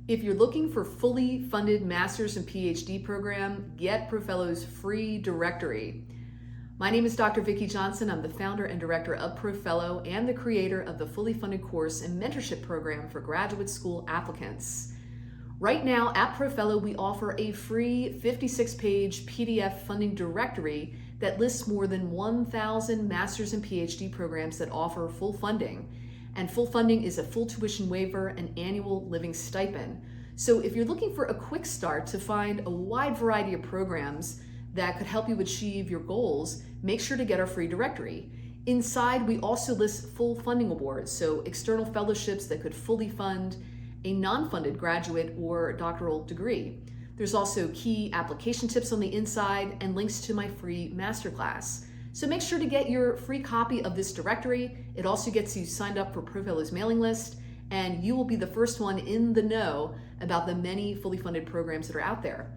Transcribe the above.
If you're looking for fully funded master's and PhD program, get ProFellow's free directory. My name is Dr. Vicki Johnson. I'm the founder and director of ProFellow and the creator of the fully funded course and mentorship program for graduate school applicants. Right now at ProFellow, we offer a free 56-page PDF funding directory that lists more than 1,000 master's and PhD programs that offer full funding. And full funding is a full tuition waiver and annual living stipend. So if you're looking for a quick start to find a wide variety of programs that could help you achieve your goals, make sure to get our free directory. Inside, we also list full funding awards, so external fellowships that could fully fund a non-funded graduate or doctoral degree. There's also key application tips on the inside and links to my free Masterclass. So make sure to get your free copy of this directory. It also gets you signed up for ProFellow's mailing list, and you will be the first one in the know about the many fully funded programs that are out there.